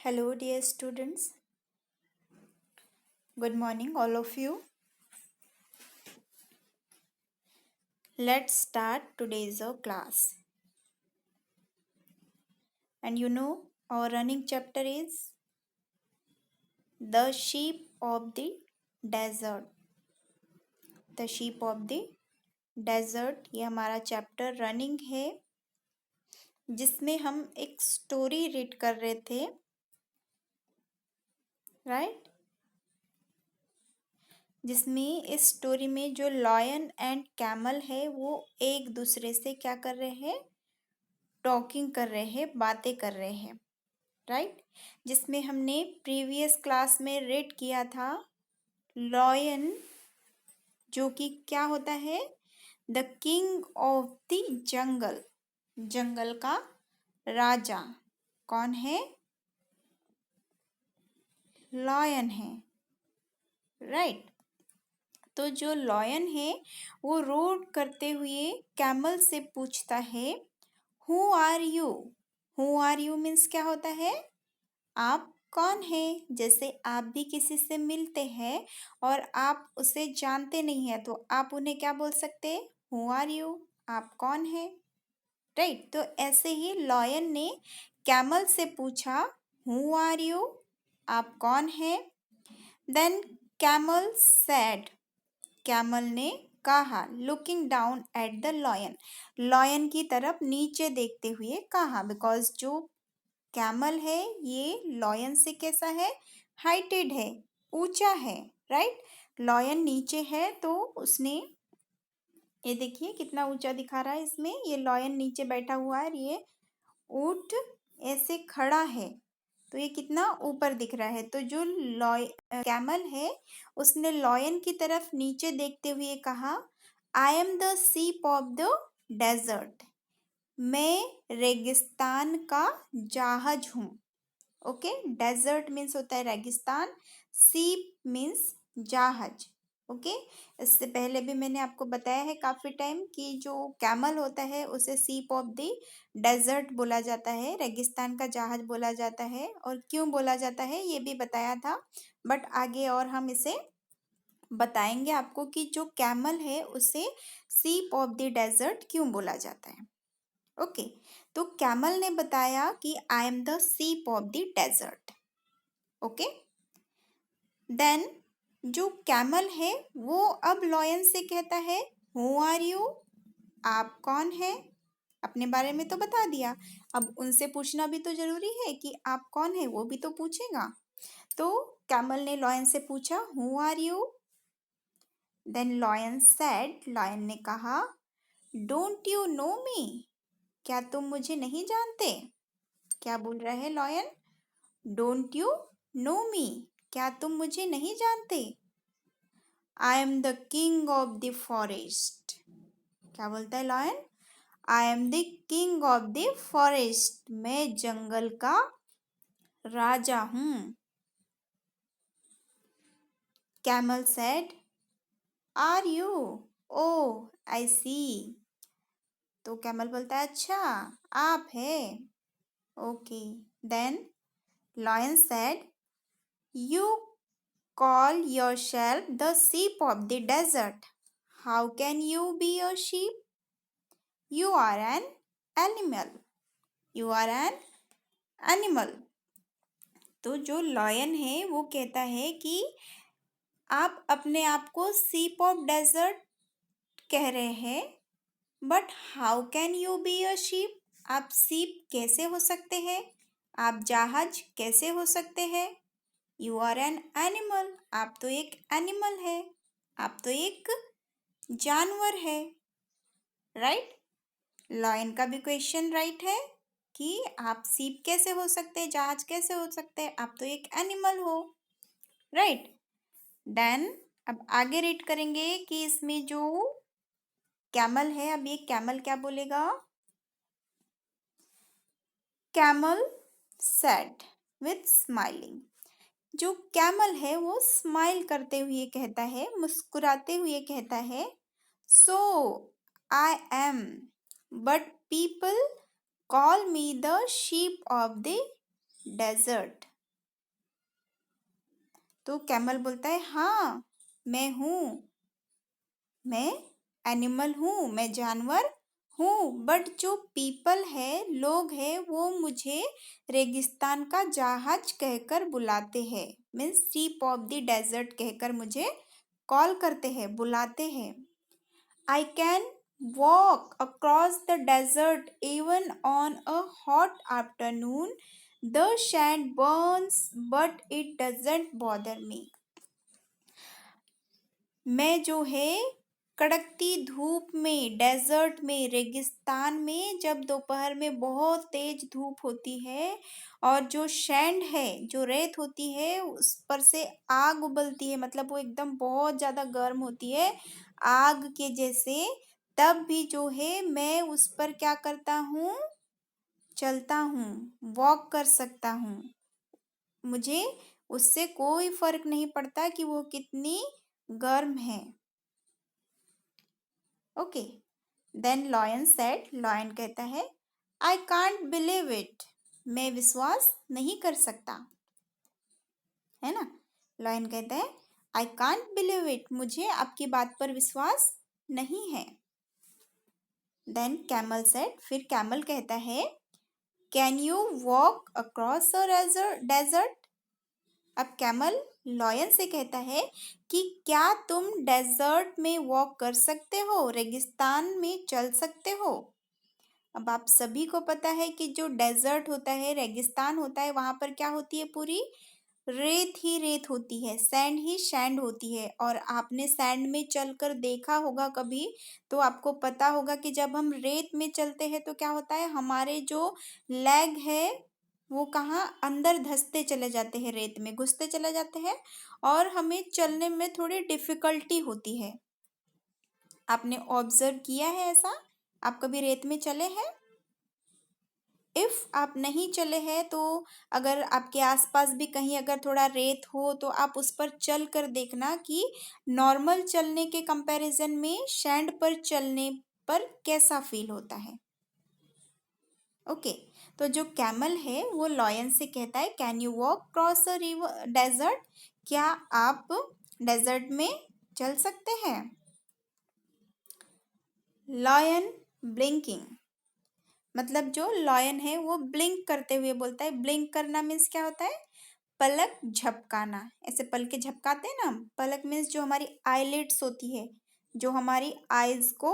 Hello, dear students. Good morning, all of you. Let's start today's class. And our running chapter is The Sheep of the Desert. The Sheep of the Desert, ये हमारा chapter running है जिसमें हम एक story read कर रहे थे, right? जिसमें इस स्टोरी में जो लॉयन एंड कैमल है वो एक दूसरे से क्या कर रहे हैं, टॉकिंग कर रहे हैं, बातें कर रहे हैं, राइट? जिसमें हमने प्रीवियस क्लास में रीड किया था लॉयन, जो कि क्या होता है, the king of the jungle, जंगल का राजा कौन है, लॉयन है, राइट? तो जो लॉयन है वो रोड करते हुए कैमल से पूछता है, who are you? Who are you means क्या होता है, आप कौन है? जैसे आप भी किसी से मिलते हैं और आप उसे जानते नहीं हैं तो आप उन्हें क्या बोल सकते हैं, हु आर यू, आप कौन है, राइट? तो ऐसे ही लॉयन ने कैमल से पूछा, हु आर यू, आप कौन है? देन कैमल सेड, कैमल ने कहा, looking down at the lion, lion की तरफ नीचे देखते हुए कहा, बिकॉज जो कैमल है ये लॉयन से कैसा है, हाइटेड है, ऊंचा है, राइट? लॉयन नीचे है तो उसने, ये देखिए कितना ऊंचा दिखा रहा है इसमें, ये लॉयन नीचे बैठा हुआ है, ये ऊंट ऐसे खड़ा है तो ये कितना ऊपर दिख रहा है। तो जो कैमल है उसने लॉयन की तरफ नीचे देखते हुए कहा, आई am the ship of the desert, मैं रेगिस्तान का जहाज हूँ। ओके, डेजर्ट मीन्स होता है रेगिस्तान, सीप मीन्स जहाज। ओके, इससे पहले भी मैंने आपको बताया है काफ़ी टाइम कि जो कैमल होता है उसे सीप ऑफ द डेजर्ट बोला जाता है, रेगिस्तान का जहाज बोला जाता है, और क्यों बोला जाता है ये भी बताया था, बट आगे और हम इसे बताएंगे आपको कि जो कैमल है उसे सीप ऑफ द डेजर्ट क्यों बोला जाता है। ओके, तो कैमल ने बताया कि I am the ship of the desert. Okay, then जो कैमल है वो अब लॉयन से कहता है, हु आर यू, आप कौन है? अपने बारे में तो बता दिया, अब उनसे पूछना भी तो जरूरी है कि आप कौन है, वो भी तो पूछेगा। तो कैमल ने लॉयन से पूछा, who are you? Then lion said, lion ने कहा, डोंट यू नो मी, क्या तुम मुझे नहीं जानते? क्या बोल रहा है lion, don't you know me, क्या तुम मुझे नहीं जानते? I am the king of the forest, क्या बोलता है lion, I am the king of the forest, मैं जंगल का राजा हूं। Camel said, are you, oh I see, तो कैमल बोलता है अच्छा आप है, okay. Then lion said, you call yourself the sheep of the desert. How can you be a sheep? You are an animal. You are an animal. तो जो lion है वो कहता है कि आप अपने आप को सीप ऑफ डेजर्ट कह रहे हैं, but how can you be a sheep, आप सीप कैसे हो सकते हैं, आप जहाज कैसे हो सकते हैं? यू आर एन एनिमल, आप तो एक एनिमल है, आप तो एक जानवर है, राइट? लॉयन का भी क्वेश्चन राइट है कि आप सीप कैसे हो सकते हैं, जहाज कैसे हो सकते हैं, आप तो एक एनिमल हो, राइट? देन अब आगे रीड करेंगे कि इसमें जो कैमल है, अब ये कैमल क्या बोलेगा, कैमल सेड विथ स्माइलिंग, जो कैमल है वो स्माइल करते हुए कहता है, मुस्कुराते हुए कहता है, so I am, but people call me the ship of the desert, तो कैमल बोलता है हाँ मैं हूँ, मैं एनिमल हूँ, मैं जानवर हूँ, बट जो पीपल है, लोग हैं, वो मुझे रेगिस्तान का जहाज कहकर बुलाते हैं, means ship of the desert कहकर मुझे कॉल करते हैं, बुलाते हैं। I can walk across the desert even on a hot afternoon, the sand burns but it doesn't bother me. मैं जो है कड़कती धूप में, डेजर्ट में, रेगिस्तान में, जब दोपहर में बहुत तेज धूप होती है और जो सैंड है, जो रेत होती है, उस पर से आग उबलती है, मतलब वो एकदम बहुत ज़्यादा गर्म होती है, आग के जैसे, तब भी जो है मैं उस पर क्या करता हूँ, चलता हूँ, वॉक कर सकता हूँ। मुझे उससे कोई फर्क नहीं पड़ता कि वो कितनी गर्म है। Okay, then lion said, lion कहता है आई कांट बिलीव इट, मैं विश्वास नहीं कर सकता, है ना। लॉयन कहता है आई कांट बिलीव इट, मुझे आपकी बात पर विश्वास नहीं है। देन कैमल सेड, फिर कैमल कहता है can you walk across a desert. अब कैमल लॉयन से कहता है कि क्या तुम डेजर्ट में वॉक कर सकते हो, रेगिस्तान में चल सकते हो। अब आप सभी को पता है कि जो डेजर्ट होता है, रेगिस्तान होता है, वहां पर क्या होती है, पूरी रेत ही रेत होती है, सैंड ही सैंड होती है। और आपने सैंड में चलकर देखा होगा कभी, तो आपको पता होगा कि जब हम रेत में चलते हैं तो क्या होता है, हमारे जो लेग है वो कहाँ अंदर धंसते चले जाते हैं, रेत में घुसते चले जाते हैं और हमें चलने में थोड़ी डिफिकल्टी होती है। आपने ऑब्जर्व किया है ऐसा? आप कभी रेत में चले हैं? इफ़ आप नहीं चले हैं तो अगर आपके आसपास भी कहीं अगर थोड़ा रेत हो तो आप उस पर चल कर देखना कि नॉर्मल चलने के कंपैरिजन में सैंड पर चलने पर कैसा फील होता है। ओके, तो जो कैमल है वो लॉयन से कहता है can you walk cross a river desert, क्या आप डेजर्ट में चल सकते हैं। लॉयन ब्लिंकिंग, मतलब जो लॉयन है वो ब्लिंक करते हुए बोलता है। ब्लिंक करना मीन्स क्या होता है, पलक झपकाना, ऐसे पलके झपकाते हैं ना हम। पलक मीन्स जो हमारी आईलिड्स होती है, जो हमारी आईज को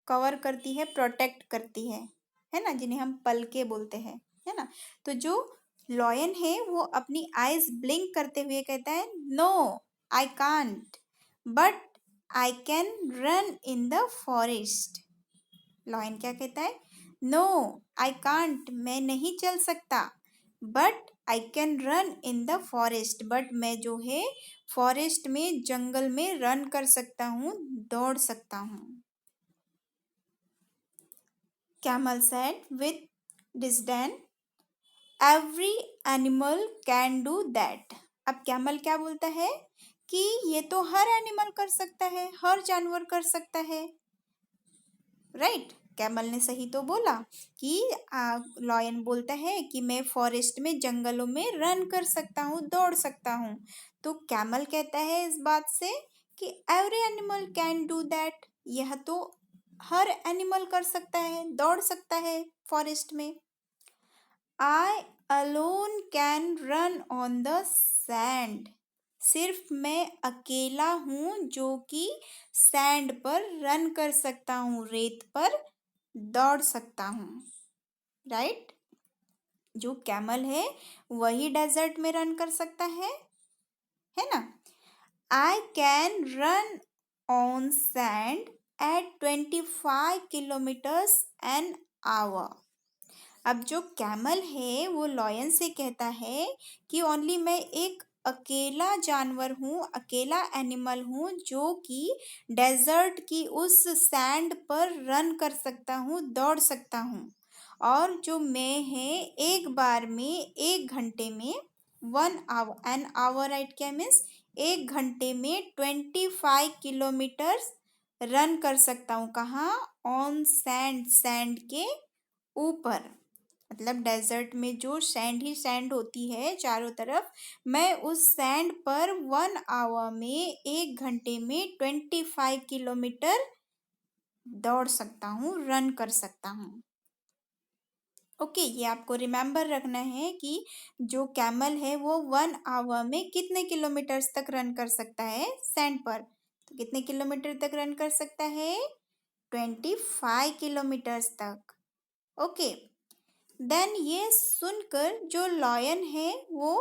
कवर करती है, प्रोटेक्ट करती है ना, जिन्हें हम पलके बोलते हैं, है ना। तो जो लॉयन है वो अपनी आईज ब्लिंक करते हुए कहता है no I can't but I can run in the forest. Lion क्या कहता है, नो आई कांट, मैं नहीं चल सकता, but I can run in the forest, but मैं जो है फॉरेस्ट में, जंगल में रन कर सकता हूँ, दौड़ सकता हूँ। Camel said with disdain every animal can do that. अब कैमल क्या बोलता है कि ये तो हर एनिमल कर सकता है, हर जानवर कर सकता है, राइट। कैमल ने सही तो बोला कि लॉयन बोलता है कि मैं फॉरेस्ट में, जंगलों में रन कर सकता हूँ, दौड़ सकता हूँ। तो कैमल कहता है इस बात से कि every animal can do that, यह तो हर एनिमल कर सकता है, दौड़ सकता है फॉरेस्ट में। आई alone can run on the sand, सिर्फ मैं अकेला हूँ जो कि सैंड पर रन कर सकता हूँ, रेत पर दौड़ सकता हूँ, राइट। जो कैमल है वही डेजर्ट में रन कर सकता है ना। I can run on sand at 25 kilometres an hour. अब जो कैमल है वो लॉयन से कहता है कि ओनली मैं एक अकेला जानवर हूँ, अकेला एनिमल हूँ जो कि डेजर्ट की उस सैंड पर रन कर सकता हूँ, दौड़ सकता हूँ। और जो मैं है एक बार में, एक घंटे में, 1 आवर, एन आवर राइट, क्या मीन्स एक घंटे में 25 किलोमीटर्स रन कर सकता हूँ। कहाँ, ऑन सैंड, सैंड के ऊपर, मतलब डेजर्ट में जो सैंड ही सैंड होती है चारों तरफ, मैं उस सैंड पर 1 आवर में 1 घंटे में 25 किलोमीटर दौड़ सकता हूँ, रन कर सकता हूँ। ओके, ये आपको रिमेम्बर रखना है कि जो कैमल है वो 1 आवर में कितने किलोमीटर्स तक रन कर सकता है सैंड पर। तो कितने किलोमीटर तक रन कर सकता है? 25 किलोमीटर्स तक। ओके, देन ये सुनकर जो लॉयन है वो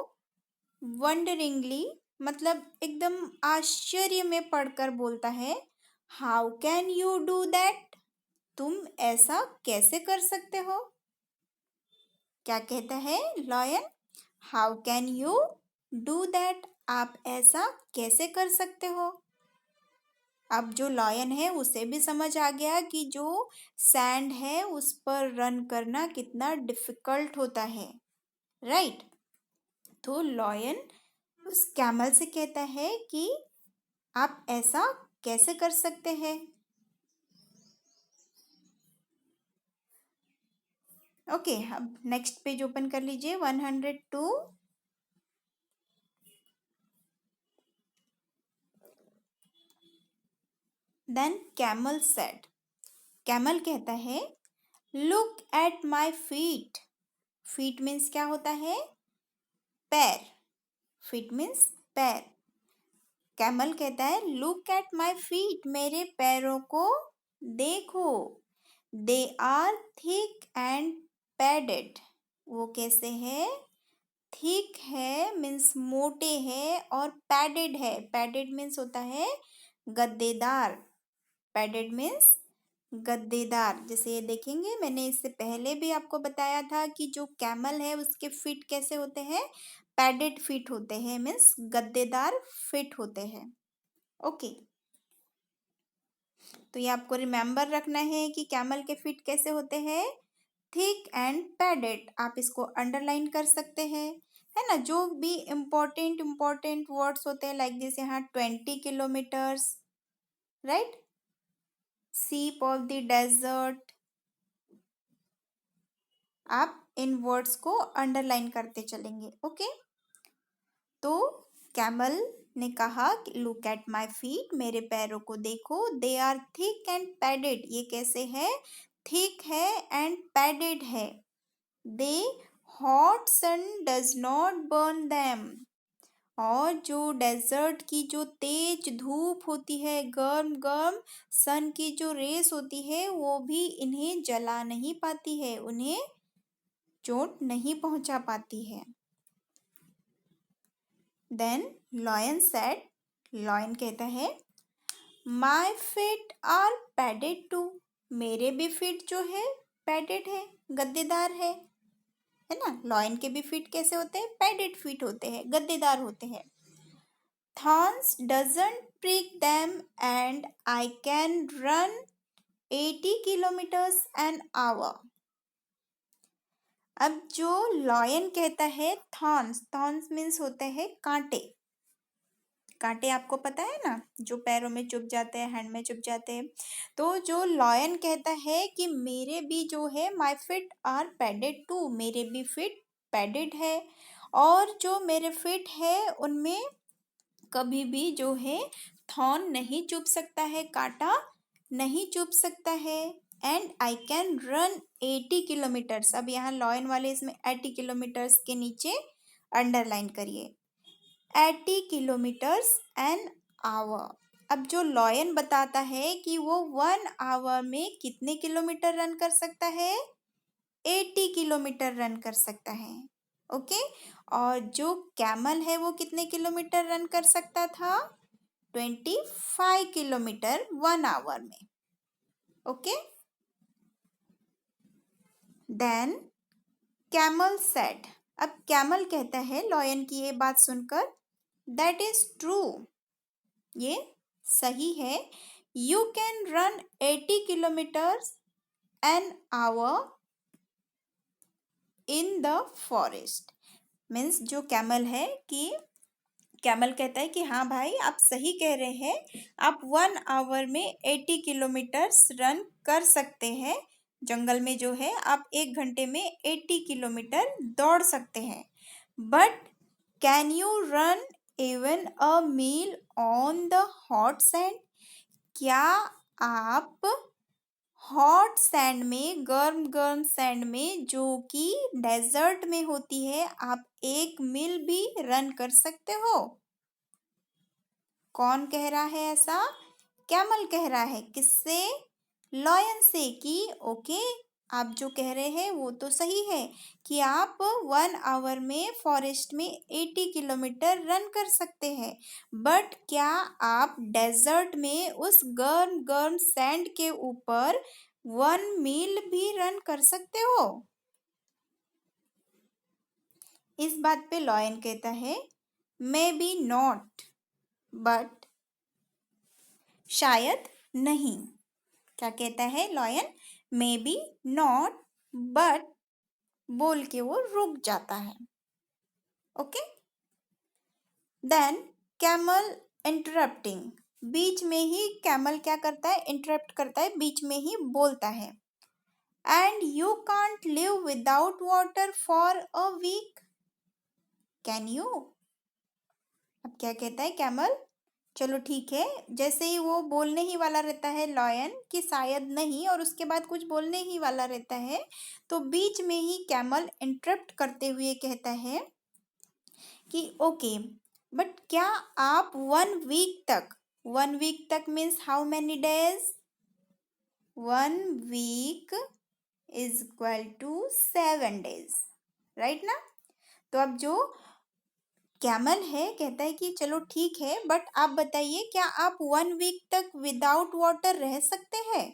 वंडरिंगली, मतलब एकदम आश्चर्य में पढ़कर बोलता है, how can you do that? तुम ऐसा कैसे कर सकते हो? क्या कहता है lion? How can you do that? आप ऐसा कैसे कर सकते हो? अब जो लॉयन है उसे भी समझ आ गया कि जो सैंड है उस पर रन करना कितना डिफिकल्ट होता है, राइट? तो लॉयन उस कैमल से कहता है कि आप ऐसा कैसे कर सकते हैं? ओके, अब नेक्स्ट पेज ओपन कर लीजिए, 102। देन कैमल सेड, कैमल कहता है, look at my feet. Feet means क्या होता है? पैर। फीट मीन्स पैर। कैमल कहता है, लुक एट माई फीट, मेरे पैरों को देखो। They are thick and padded. वो कैसे है? थिक है मीन्स मोटे है, और पैडेड है, पैडेड मीन्स होता है गद्देदार। Padded means गद्देदार। जैसे ये देखेंगे, मैंने इससे पहले भी आपको बताया था कि जो कैमल है उसके फीट कैसे होते हैं? पैडेड फीट होते हैं, मीन्स गद्देदार फीट होते हैं। ओके, तो ये आपको रिमेम्बर रखना है कि कैमल के फीट कैसे होते हैं? Thick and padded. आप इसको अंडरलाइन कर सकते हैं, है ना? जो भी इम्पोर्टेंट वर्ड्स होते हैं लाइक दिस, यहाँ 20 किलोमीटर्स, राइट? सीप ऑफ द डेजर्ट, आप इन वर्ड्स को अंडरलाइन करते चलेंगे। ओके, तो कैमल ने कहा कि लुक एट माई फीट, मेरे पैरों को देखो। They are thick and padded, ये कैसे है? थिक है एंड पैडेड है। The hot sun does not burn them, और जो डेजर्ट की जो तेज धूप होती है, गर्म गर्म सन की जो रेस होती है, वो भी इन्हें जला नहीं पाती है, उन्हें चोट नहीं पहुंचा पाती है। देन लॉयन सेड, लॉयन कहता है, my feet are padded too, मेरे भी फीट जो है पैडेड है, गद्देदार है ना? लॉयन के भी फीट कैसे होते हैं? पैडेड फीट होते हैं, गद्देदार होते हैं। Thorns doesn't prick them and I can run 80 kilometres an hour. अब जो लॉयन कहता है, थॉर्न्स, थॉर्न्स मीन्स होते हैं कांटे। कांटे आपको पता है ना, जो पैरों में चुभ जाते हैं, हैंड में चुभ जाते हैं। तो जो लॉयन कहता है कि मेरे भी जो है माई फिट आर पैडेड टू, मेरे भी फिट पैडेड है, और जो मेरे फिट है उनमें कभी भी जो है थॉर्न नहीं चुभ सकता है, कांटा नहीं चुभ सकता है। And I can run 80 kilometres. अब यहाँ लॉयन वाले इसमें 80 किलोमीटर्स के नीचे अंडरलाइन करिए, 80 किलोमीटर्स एन आवर। अब जो लॉयन बताता है कि वो 1 आवर में कितने किलोमीटर रन कर सकता है? 80 किलोमीटर रन कर सकता है। ओके, और जो कैमल है वो कितने किलोमीटर रन कर सकता था? 25 किलोमीटर 1 आवर में। ओके, देन कैमल सेड, अब कैमल कहता है लॉयन की ये बात सुनकर, दैट इज ट्रू, ये सही है। You can run 80 kilometres an our in the forest. Means जो कैमल है कि कैमल कहता है कि हाँ भाई, आप सही कह रहे हैं, आप 1 आवर में 80 किलोमीटर्स रन कर सकते हैं जंगल में जो है आप 1 घंटे में 80 किलोमीटर दौड़ सकते हैं। But can you run even a mile on the hot sand? क्या आप हॉट सैंड में, गर्म गर्म सैंड में, जो कि डेजर्ट में होती है, आप 1 मील भी रन कर सकते हो? कौन कह रहा है ऐसा? कैमल कह रहा है। किससे? लॉयन से। कि ओके, आप जो कह रहे हैं वो तो सही है कि आप 1 आवर में फॉरेस्ट में 80 किलोमीटर रन कर सकते हैं। बट क्या आप डेजर्ट में उस गर्म गर्म सैंड के ऊपर 1 मील भी रन कर सकते हो? इस बात पे लॉयन कहता है मे बी नॉट, बट शायद नहीं। क्या कहता है lion? May be not, but बोल के वो रुक जाता है। Okay, then camel interrupting. बीच में ही कैमल क्या करता है? इंटरप्ट करता है, बीच में ही बोलता है। And you can't live without water for a week, can you? अब क्या कहता है कैमल? चलो ठीक है, जैसे ही वो बोलने ही वाला रहता है लॉयन कि शायद नहीं, और उसके बाद कुछ बोलने ही वाला रहता है, तो बीच में ही कैमल इंटरप्ट करते हुए कहता है कि ओके, बट क्या आप 1 वीक तक, 1 वीक तक means how many days? 1 week is equal to 7 days, right ना? तो अब जो कैमल है कहता है कि चलो ठीक है, बट आप बताइए क्या आप 1 वीक तक विदाउट वाटर रह सकते हैं?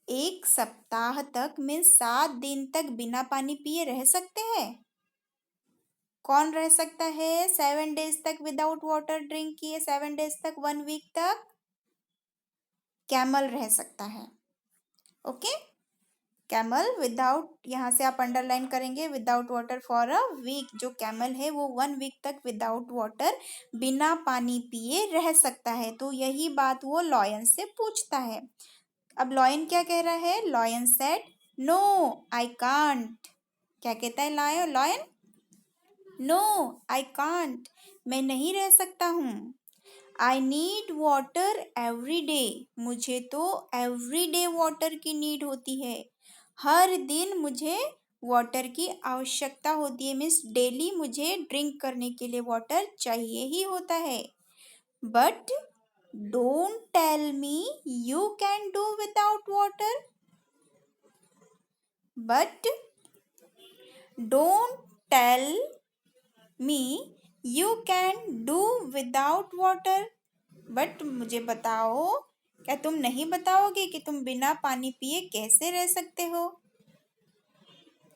1 सप्ताह तक मीन्स 7 दिन तक बिना पानी पिए रह सकते हैं? कौन रह सकता है 7 डेज तक विदाउट वाटर ड्रिंक किए? 7 डेज तक, 1 वीक तक कैमल रह सकता है। ओके, कैमल विदाउट, यहाँ से आप अंडरलाइन करेंगे, without water for a week. जो कैमल है वो 1 वीक तक विदाउट वाटर, बिना पानी पिए रह सकता है। तो यही बात वो लॉयन से पूछता है। अब लॉयन क्या कह रहा है? Lion said no I can't. क्या कहता है लॉयन? नो आई कांट, मैं नहीं रह सकता हूँ। I need water every day, मुझे तो एवरी डे वाटर की नीड होती है। हर दिन मुझे वाटर की आवश्यकता होती है, मीन्स डेली मुझे ड्रिंक करने के लिए वाटर चाहिए ही होता है। But don't tell me you can do without water, but don't tell me you can do without water. But मुझे बताओ, क्या तुम नहीं बताओगे कि तुम बिना पानी पिए कैसे रह सकते हो?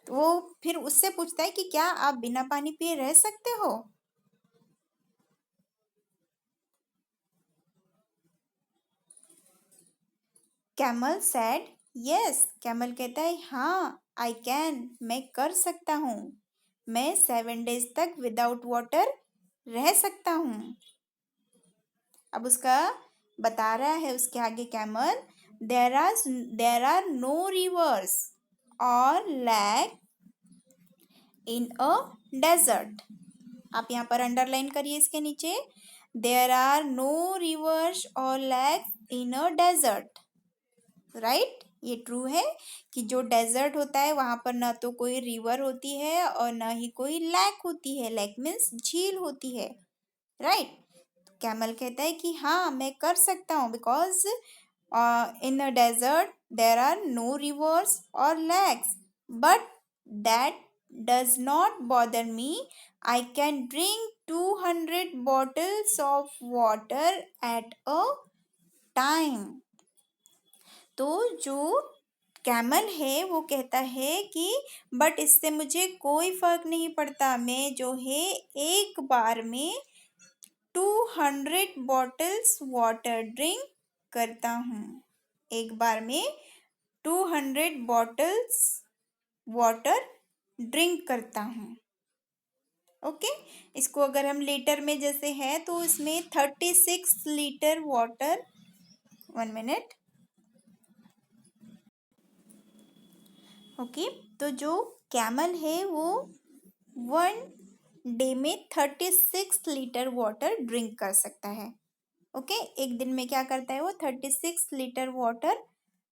तो वो फिर उससे पूछता है कि क्या आप बिना पानी पिए रह सकते हो? कैमल सेड यस, कैमल कहता है हाँ आई कैन, मैं कर सकता हूँ। मैं 7 डेज तक विदाउट वाटर रह सकता हूँ। अब उसका बता रहा है उसके आगे camel, there are no rivers or lake in a desert. आप यहाँ पर अंडरलाइन करिए इसके नीचे, there are no rivers or lake in a desert, right? ये ट्रू है कि जो डेजर्ट होता है वहां पर ना तो कोई रिवर होती है और ना ही कोई लैक होती है। लैक मीन्स झील होती है, राइट? कैमल कहता है कि हाँ मैं कर सकता हूँ, because in a desert there are no rivers और lakes, but that does not bother me. I can drink 200 bottles of water at a time. तो जो कैमल है वो कहता है कि बट इससे मुझे कोई फर्क नहीं पड़ता, मैं जो है एक बार में 200 बॉटल्स वाटर ड्रिंक करता हूँ। एक बार में 200 बॉटल्स वाटर ड्रिंक करता हूँ। ओके, इसको अगर हम लीटर में जैसे है तो इसमें 36 लीटर वाटर, 1 मिनट, ओके, तो जो कैमल है वो 1 डे में 36 लीटर वाटर ड्रिंक कर सकता है। ओके, एक दिन में क्या करता है वो 36 लीटर वाटर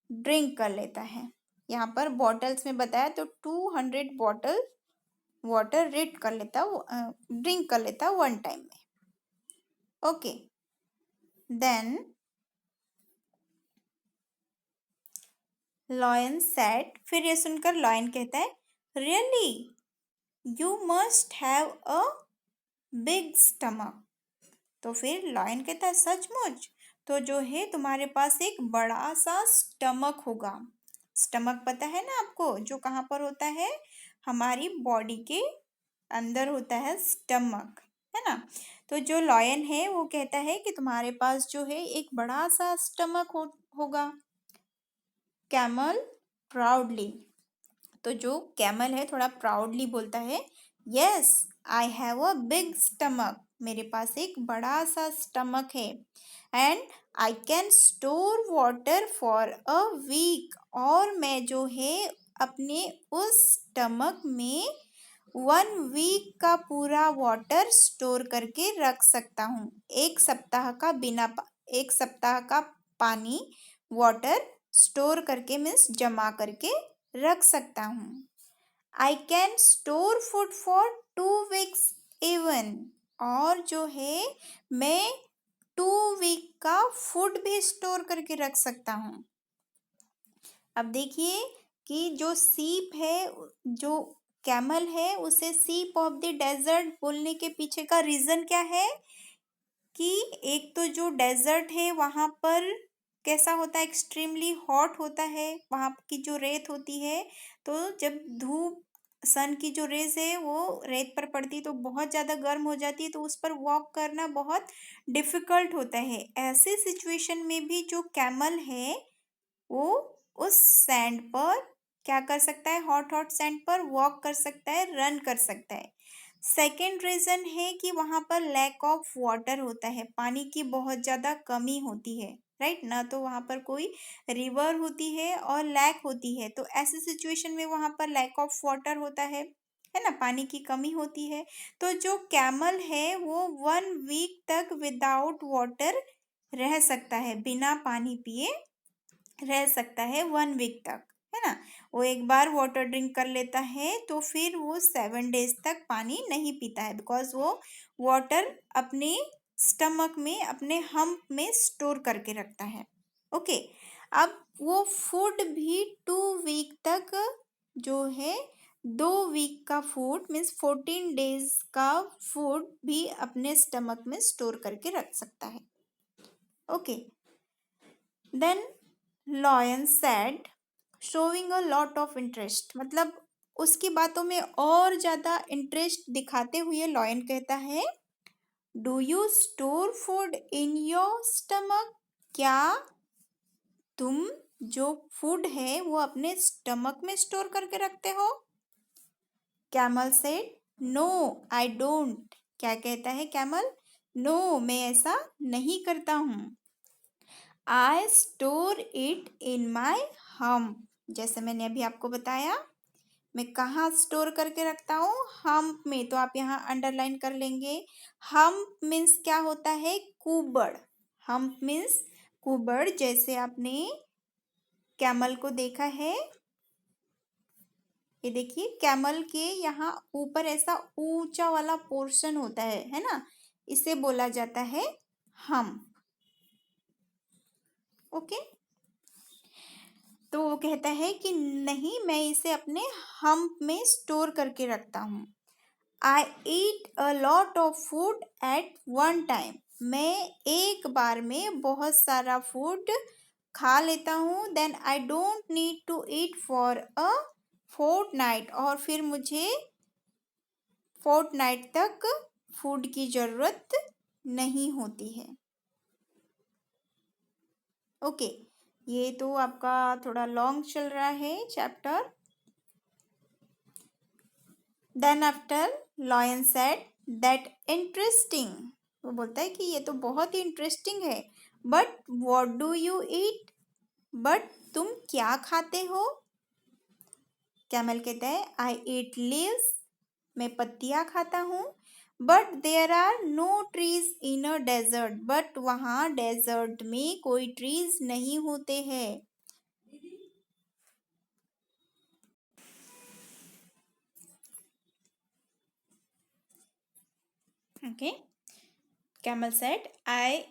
ड्रिंक कर लेता है। यहाँ पर बॉटल्स में बताया तो 200 बॉटल वाटर रीड कर लेता ड्रिंक कर लेता 1 टाइम में। ओके, देन लॉयन सेड, फिर ये सुनकर लॉयन कहता है really you must have a big stomach. तो फिर लॉयन कहता है सचमुच, तो जो है तुम्हारे पास एक बड़ा सा स्टमक होगा। स्टमक पता है ना आपको, जो कहाँ पर होता है, हमारी बॉडी के अंदर होता है स्टमक, है ना। तो जो लॉयन है वो कहता है कि तुम्हारे पास जो है एक बड़ा सा स्टमक होगा। कैमल प्राउडली, तो जो कैमल है थोड़ा प्राउडली बोलता है yes I have a big stomach, मेरे पास एक बड़ा सा स्टमक है। And I can store water for a week, और मैं जो है अपने उस स्टमक में 1 वीक का पूरा वाटर स्टोर करके रख सकता हूँ। एक सप्ताह का पानी वाटर स्टोर करके मीन्स जमा करके रख सकता हूँ। आई can store food for 2 weeks even, और जो है मैं 2 वीक का फूड भी स्टोर करके रख सकता हूँ। अब देखिए कि जो सीप है, जो कैमल है, उसे सीप ऑफ द डेजर्ट बोलने के पीछे का रीज़न क्या है कि एक तो जो डेजर्ट है वहाँ पर कैसा होता है, एक्सट्रीमली हॉट होता है, वहाँ की जो रेत होती है, तो जब धूप सन की जो रेज है वो रेत पर पड़ती है तो बहुत ज़्यादा गर्म हो जाती है, तो उस पर वॉक करना बहुत डिफ़िकल्ट होता है। ऐसे सिचुएशन में भी जो कैमल है वो उस सैंड पर क्या कर सकता है, हॉट हॉट सैंड पर वॉक कर सकता है, रन कर सकता है। सेकेंड रीज़न है कि वहाँ पर लैक ऑफ वाटर होता है, पानी की बहुत ज़्यादा कमी होती है, राइट ना, तो वहाँ पर कोई रिवर होती है और लैक होती है, तो ऐसे सिचुएशन में वहाँ पर लैक ऑफ वाटर होता है ना, पानी की कमी होती है। तो जो कैमल है वो 1 वीक तक विदाउट वाटर रह सकता है, बिना पानी पिए रह सकता है 1 वीक तक, है ना। वो एक बार वाटर ड्रिंक कर लेता है तो फिर वो 7 डेज तक पानी नहीं पीता है, बिकॉज वो वाटर अपने स्टमक में, अपने हम्प में स्टोर करके रखता है। ओके, अब वो फूड भी 2 वीक तक जो है 2 वीक का फूड मीन्स 14 डेज का फूड भी अपने स्टमक में स्टोर करके रख सकता है। Okay, then lion said showing a lot of interest, मतलब उसकी बातों में और ज़्यादा इंटरेस्ट दिखाते हुए लॉयन कहता है do you store food in your stomach, क्या तुम जो फूड है वो अपने स्टमक में स्टोर करके रखते हो। Camel said no I don't, क्या कहता है कैमल, नो मैं ऐसा नहीं करता हूँ। I store it in my hump, जैसे मैंने अभी आपको बताया मैं कहाँ स्टोर करके रखता हूँ, हम्प में, तो आप यहाँ अंडरलाइन कर लेंगे। हम्प मीन्स क्या होता है, कुबड़, हम्प मीन्स कुबड़, जैसे आपने कैमल को देखा है, ये देखिए कैमल के यहाँ ऊपर ऐसा ऊंचा वाला पोर्शन होता है ना, इसे बोला जाता है हम्प। ओके, तो वो कहता है कि नहीं मैं इसे अपने हम्प में स्टोर करके रखता हूँ। I eat a lot of food at 1 time, मैं एक बार में बहुत सारा फूड खा लेता हूँ। Then I don't need to eat for a fortnight, और फिर मुझे फोर्टनाइट तक फूड की ज़रूरत नहीं होती है। ओके, ये तो आपका थोड़ा लॉन्ग चल रहा है chapter. Then after lion said that interesting, वो बोलता है कि ये तो बहुत ही इंटरेस्टिंग है, but what do you eat, but तुम क्या खाते हो। कैमल कहता है आई ईट लीव्स, मैं पत्तियां खाता हूँ। But there are no trees in a desert, but वहाँ डेजर्ट में कोई ट्रीज नहीं होते हैं। Okay, camel said I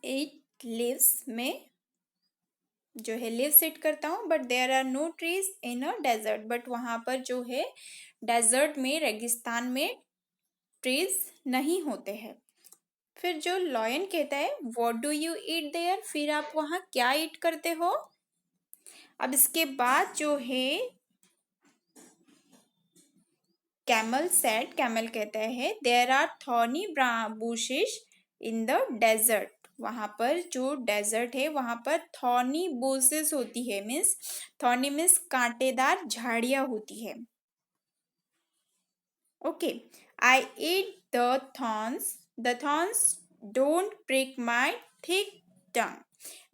eat leaves, में जो है लीव्स ईट करता हूँ। But there are no trees in a desert, but वहाँ पर जो है डेजर्ट में, रेगिस्तान में ट्रीज नहीं होते हैं। फिर जो लॉयन कहता है what do you eat there, फिर आप वहाँ क्या ईट करते हो। अब इसके बाद जो है कैमल सेड, कैमल कहता है there are thorny bushes in the desert, वहाँ पर जो डेजर्ट है वहाँ पर थॉर्नी बुशेस होती है, मीन्स थॉर्नी मीन्स कांटेदार झाड़ियाँ होती है। Okay, I eat the thorns don't prick my thick tongue,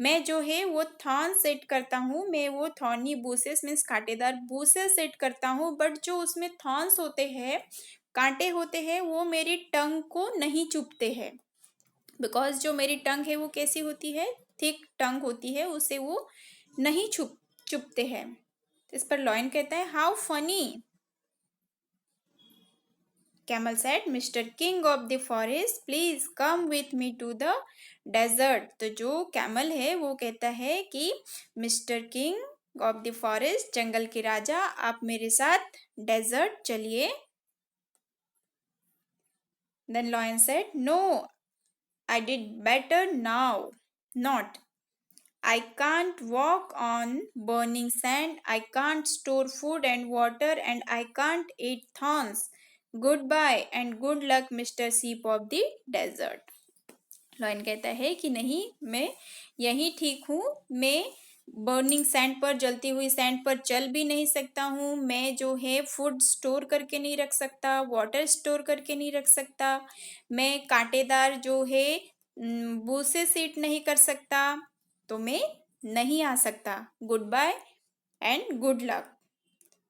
मैं जो है वो थॉर्न सेट करता हूँ, मैं वो थॉर्नी बूसेस मीन्स कांटेदार बूसेस सेट करता हूँ, बट जो उसमें थॉर्न्स होते हैं, कांटे होते हैं, वो मेरी टंग को नहीं चुभते हैं। बिकॉज जो मेरी टंग है वो कैसी होती है, थिक टंग होती है, उसे वो नहीं चुभते हैं। इस पर लॉयन कहता है how funny. Camel said, Mr. King of the forest, please come with me to the desert. तो जो कैमल है वो कहता है कि mister king of the forest, जंगल के राजा, आप मेरे साथ डेजर्ट चलिए। Then lion said, No, I did better now. Not. I can't walk on burning sand, I can't store food and water, and I can't eat thorns. Goodbye and good luck, Mr. Sheep of the desert. Lion कहता है कि नहीं, मैं यहीं ठीक हूँ, मैं burning sand पर, जलती हुई सैंड पर चल भी नहीं सकता हूँ, मैं जो है फूड स्टोर करके नहीं रख सकता, वाटर स्टोर करके नहीं रख सकता, मैं कांटेदार जो है बूसे सीट नहीं कर सकता, तो मैं नहीं आ सकता। Goodbye and good luck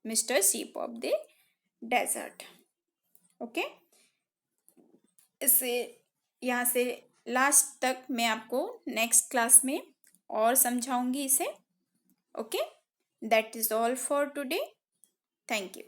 mister sheep of the desert. Okay, इसे यहाँ से लास्ट तक मैं आपको नेक्स्ट क्लास में और समझाऊंगी इसे। Okay, that is all for today. Thank you.